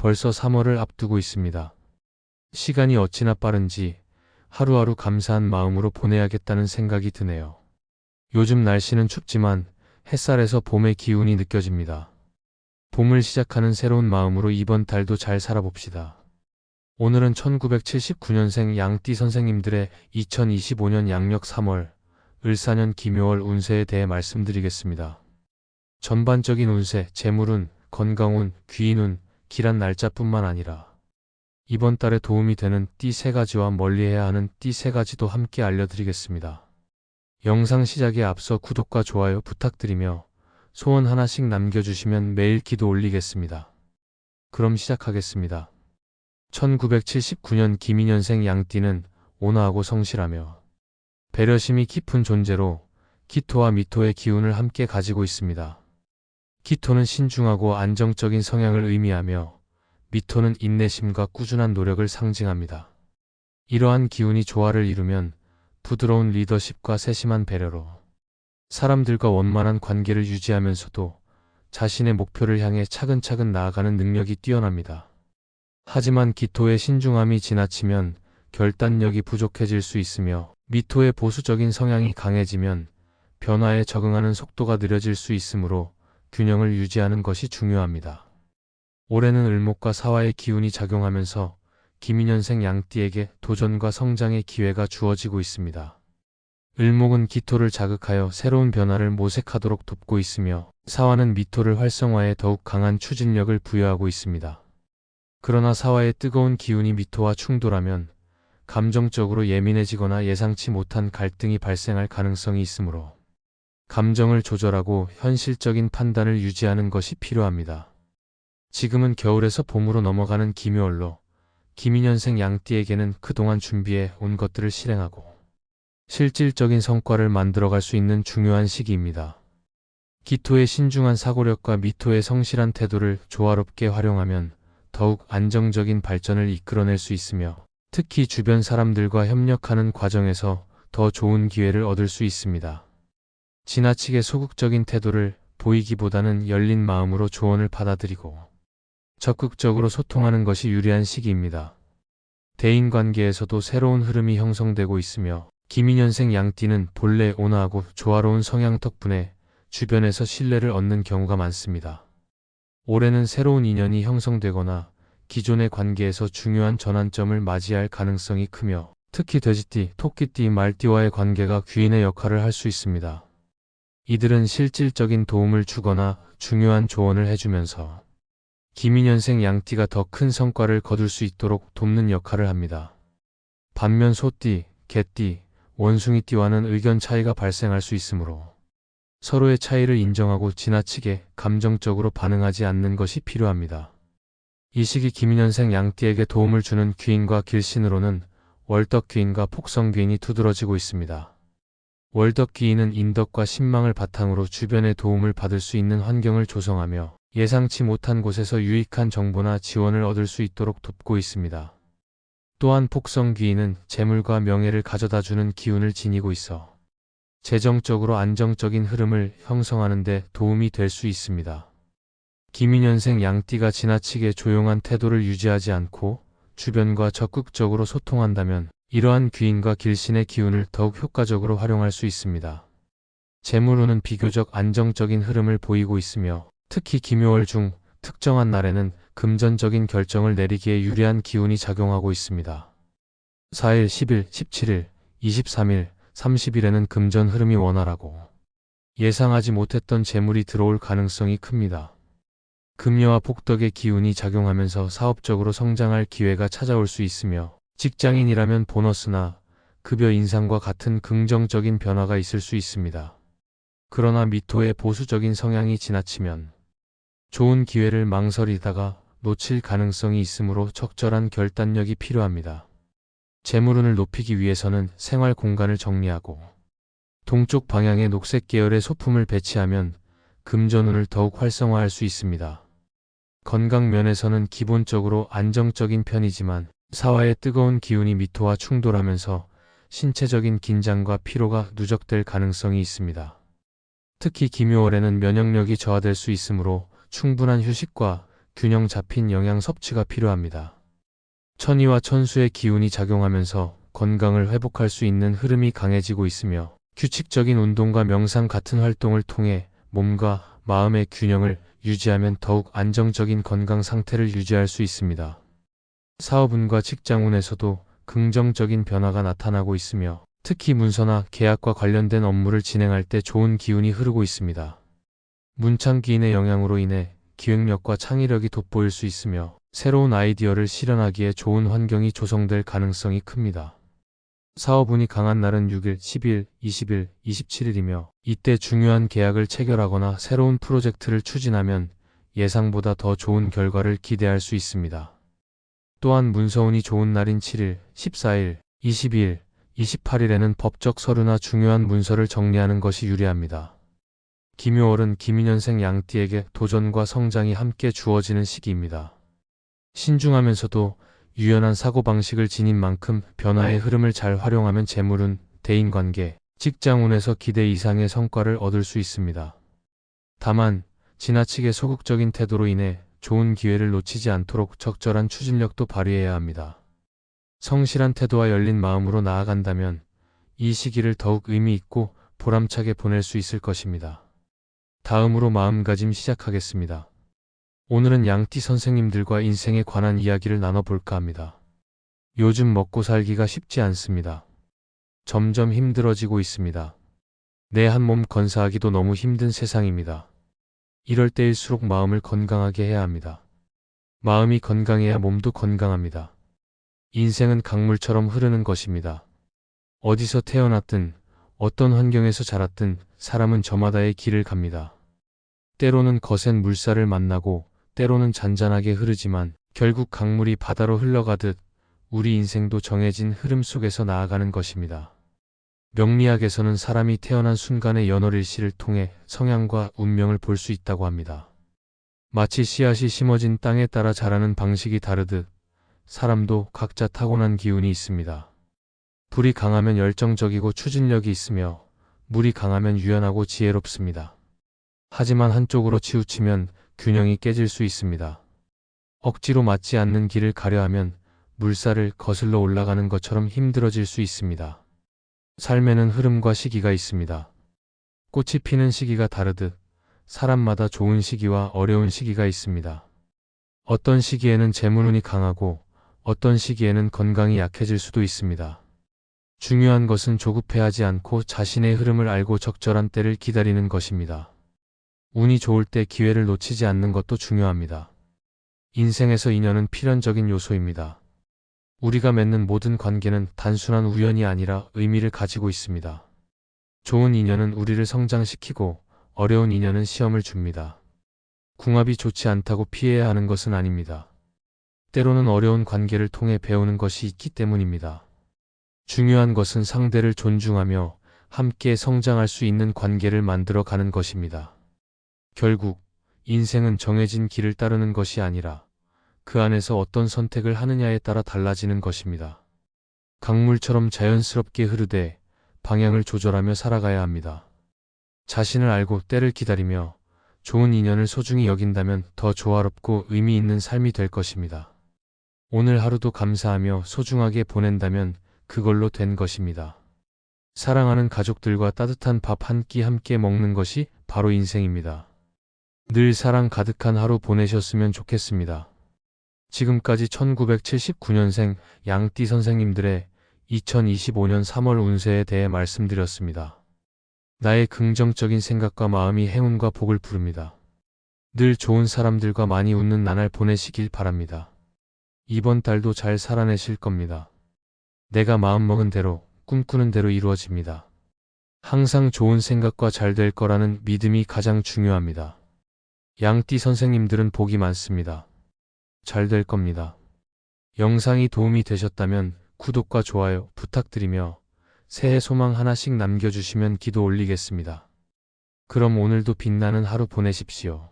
벌써 3월을 앞두고 있습니다. 시간이 어찌나 빠른지 하루하루 감사한 마음으로 보내야겠다는 생각이 드네요. 요즘 날씨는 춥지만 햇살에서 봄의 기운이 느껴집니다. 봄을 시작하는 새로운 마음으로 이번 달도 잘 살아봅시다. 오늘은 1979년생 양띠 선생님들의 2025년 양력 3월, 을사년 김묘월 운세에 대해 말씀드리겠습니다. 전반적인 운세, 재물운, 건강운, 귀인운, 길한 날짜뿐만 아니라 이번 달에 도움이 되는 띠 3가지와 멀리해야 하는 띠 3가지도 함께 알려드리겠습니다. 영상 시작에 앞서 구독과 좋아요 부탁드리며 소원 하나씩 남겨주시면 매일 기도 올리겠습니다. 그럼 시작하겠습니다. 1979년 김인년생 양띠는 온화하고 성실하며 배려심이 깊은 존재로 기토와 미토의 기운을 함께 가지고 있습니다. 기토는 신중하고 안정적인 성향을 의미하며 미토는 인내심과 꾸준한 노력을 상징합니다. 이러한 기운이 조화를 이루면 부드러운 리더십과 세심한 배려로 사람들과 원만한 관계를 유지하면서도 자신의 목표를 향해 차근차근 나아가는 능력이 뛰어납니다. 하지만 기토의 신중함이 지나치면 결단력이 부족해질 수 있으며 미토의 보수적인 성향이 강해지면 변화에 적응하는 속도가 느려질 수 있으므로 균형을 유지하는 것이 중요합니다. 올해는 을목과 사화의 기운이 작용하면서 김인년생 양띠에게 도전과 성장의 기회가 주어지고 있습니다. 을목은 기토를 자극하여 새로운 변화를 모색하도록 돕고 있으며 사화는 미토를 활성화해 더욱 강한 추진력을 부여하고 있습니다. 그러나 사화의 뜨거운 기운이 미토와 충돌하면 감정적으로 예민해지거나 예상치 못한 갈등이 발생할 가능성이 있으므로 감정을 조절하고 현실적인 판단을 유지하는 것이 필요합니다. 지금은 겨울에서 봄으로 넘어가는 김묘월로 김인년생 양띠에게는 그동안 준비해 온 것들을 실행하고 실질적인 성과를 만들어갈 수 있는 중요한 시기입니다. 기토의 신중한 사고력과 미토의 성실한 태도를 조화롭게 활용하면 더욱 안정적인 발전을 이끌어낼 수 있으며 특히 주변 사람들과 협력하는 과정에서 더 좋은 기회를 얻을 수 있습니다. 지나치게 소극적인 태도를 보이기보다는 열린 마음으로 조언을 받아들이고 적극적으로 소통하는 것이 유리한 시기입니다. 대인관계에서도 새로운 흐름이 형성되고 있으며 김인년생 양띠는 본래 온화하고 조화로운 성향 덕분에 주변에서 신뢰를 얻는 경우가 많습니다. 올해는 새로운 인연이 형성되거나 기존의 관계에서 중요한 전환점을 맞이할 가능성이 크며 특히 돼지띠, 토끼띠, 말띠와의 관계가 귀인의 역할을 할 수 있습니다. 이들은 실질적인 도움을 주거나 중요한 조언을 해주면서 김인년생 양띠가 더 큰 성과를 거둘 수 있도록 돕는 역할을 합니다. 반면 소띠, 개띠, 원숭이띠와는 의견 차이가 발생할 수 있으므로 서로의 차이를 인정하고 지나치게 감정적으로 반응하지 않는 것이 필요합니다. 이 시기 김인년생 양띠에게 도움을 주는 귀인과 길신으로는 월덕귀인과 폭성귀인이 두드러지고 있습니다. 월덕귀인은 인덕과 신망을 바탕으로 주변의 도움을 받을 수 있는 환경을 조성하며 예상치 못한 곳에서 유익한 정보나 지원을 얻을 수 있도록 돕고 있습니다. 또한 폭성귀인은 재물과 명예를 가져다주는 기운을 지니고 있어 재정적으로 안정적인 흐름을 형성하는 데 도움이 될 수 있습니다. 김인년생 양띠가 지나치게 조용한 태도를 유지하지 않고 주변과 적극적으로 소통한다면 이러한 귀인과 길신의 기운을 더욱 효과적으로 활용할 수 있습니다. 재물운은 비교적 안정적인 흐름을 보이고 있으며 특히 김묘월 중 특정한 날에는 금전적인 결정을 내리기에 유리한 기운이 작용하고 있습니다. 4일, 10일, 17일, 23일, 30일에는 금전 흐름이 원활하고 예상하지 못했던 재물이 들어올 가능성이 큽니다. 금요와 복덕의 기운이 작용하면서 사업적으로 성장할 기회가 찾아올 수 있으며 직장인이라면 보너스나 급여 인상과 같은 긍정적인 변화가 있을 수 있습니다. 그러나 미토의 보수적인 성향이 지나치면 좋은 기회를 망설이다가 놓칠 가능성이 있으므로 적절한 결단력이 필요합니다. 재물운을 높이기 위해서는 생활 공간을 정리하고 동쪽 방향의 녹색 계열의 소품을 배치하면 금전운을 더욱 활성화할 수 있습니다. 건강 면에서는 기본적으로 안정적인 편이지만 사화의 뜨거운 기운이 미토와 충돌하면서 신체적인 긴장과 피로가 누적될 가능성이 있습니다. 특히 김묘월에는 면역력이 저하될 수 있으므로 충분한 휴식과 균형 잡힌 영양 섭취가 필요합니다. 천이와 천수의 기운이 작용하면서 건강을 회복할 수 있는 흐름이 강해지고 있으며 규칙적인 운동과 명상 같은 활동을 통해 몸과 마음의 균형을 유지하면 더욱 안정적인 건강 상태를 유지할 수 있습니다. 사업운과 직장운에서도 긍정적인 변화가 나타나고 있으며 특히 문서나 계약과 관련된 업무를 진행할 때 좋은 기운이 흐르고 있습니다. 문창기인의 영향으로 인해 기획력과 창의력이 돋보일 수 있으며 새로운 아이디어를 실현하기에 좋은 환경이 조성될 가능성이 큽니다. 사업운이 강한 날은 6일, 10일, 20일, 27일이며 이때 중요한 계약을 체결하거나 새로운 프로젝트를 추진하면 예상보다 더 좋은 결과를 기대할 수 있습니다. 또한 문서운이 좋은 날인 7일, 14일, 22일, 28일에는 법적 서류나 중요한 문서를 정리하는 것이 유리합니다. 김요월은 김인년생 양띠에게 도전과 성장이 함께 주어지는 시기입니다. 신중하면서도 유연한 사고방식을 지닌 만큼 변화의 흐름을 잘 활용하면 재물운, 대인관계, 직장운에서 기대 이상의 성과를 얻을 수 있습니다. 다만 지나치게 소극적인 태도로 인해 좋은 기회를 놓치지 않도록 적절한 추진력도 발휘해야 합니다. 성실한 태도와 열린 마음으로 나아간다면 이 시기를 더욱 의미 있고 보람차게 보낼 수 있을 것입니다. 다음으로 마음가짐 시작하겠습니다. 오늘은 양띠 선생님들과 인생에 관한 이야기를 나눠볼까 합니다. 요즘 먹고 살기가 쉽지 않습니다. 점점 힘들어지고 있습니다. 내 한 몸 건사하기도 너무 힘든 세상입니다. 이럴 때일수록 마음을 건강하게 해야 합니다. 마음이 건강해야 몸도 건강합니다. 인생은 강물처럼 흐르는 것입니다. 어디서 태어났든 어떤 환경에서 자랐든 사람은 저마다의 길을 갑니다. 때로는 거센 물살을 만나고 때로는 잔잔하게 흐르지만 결국 강물이 바다로 흘러가듯 우리 인생도 정해진 흐름 속에서 나아가는 것입니다. 명리학에서는 사람이 태어난 순간의 연월일시를 통해 성향과 운명을 볼 수 있다고 합니다. 마치 씨앗이 심어진 땅에 따라 자라는 방식이 다르듯 사람도 각자 타고난 기운이 있습니다. 불이 강하면 열정적이고 추진력이 있으며 물이 강하면 유연하고 지혜롭습니다. 하지만 한쪽으로 치우치면 균형이 깨질 수 있습니다. 억지로 맞지 않는 길을 가려 하면 물살을 거슬러 올라가는 것처럼 힘들어질 수 있습니다. 삶에는 흐름과 시기가 있습니다. 꽃이 피는 시기가 다르듯 사람마다 좋은 시기와 어려운 시기가 있습니다. 어떤 시기에는 재물운이 강하고 어떤 시기에는 건강이 약해질 수도 있습니다. 중요한 것은 조급해하지 않고 자신의 흐름을 알고 적절한 때를 기다리는 것입니다. 운이 좋을 때 기회를 놓치지 않는 것도 중요합니다. 인생에서 인연은 필연적인 요소입니다. 우리가 맺는 모든 관계는 단순한 우연이 아니라 의미를 가지고 있습니다. 좋은 인연은 우리를 성장시키고 어려운 인연은 시험을 줍니다. 궁합이 좋지 않다고 피해야 하는 것은 아닙니다. 때로는 어려운 관계를 통해 배우는 것이 있기 때문입니다. 중요한 것은 상대를 존중하며 함께 성장할 수 있는 관계를 만들어 가는 것입니다. 결국 인생은 정해진 길을 따르는 것이 아니라 그 안에서 어떤 선택을 하느냐에 따라 달라지는 것입니다. 강물처럼 자연스럽게 흐르되 방향을 조절하며 살아가야 합니다. 자신을 알고 때를 기다리며 좋은 인연을 소중히 여긴다면 더 조화롭고 의미 있는 삶이 될 것입니다. 오늘 하루도 감사하며 소중하게 보낸다면 그걸로 된 것입니다. 사랑하는 가족들과 따뜻한 밥 한 끼 함께 먹는 것이 바로 인생입니다. 늘 사랑 가득한 하루 보내셨으면 좋겠습니다. 지금까지 1979년생 양띠 선생님들의 2025년 3월 운세에 대해 말씀드렸습니다. 나의 긍정적인 생각과 마음이 행운과 복을 부릅니다. 늘 좋은 사람들과 많이 웃는 나날 보내시길 바랍니다. 이번 달도 잘 살아내실 겁니다. 내가 마음먹은 대로, 꿈꾸는 대로 이루어집니다. 항상 좋은 생각과 잘 될 거라는 믿음이 가장 중요합니다. 양띠 선생님들은 복이 많습니다. 잘 될 겁니다. 영상이 도움이 되셨다면 구독과 좋아요 부탁드리며 새해 소망 하나씩 남겨주시면 기도 올리겠습니다. 그럼 오늘도 빛나는 하루 보내십시오.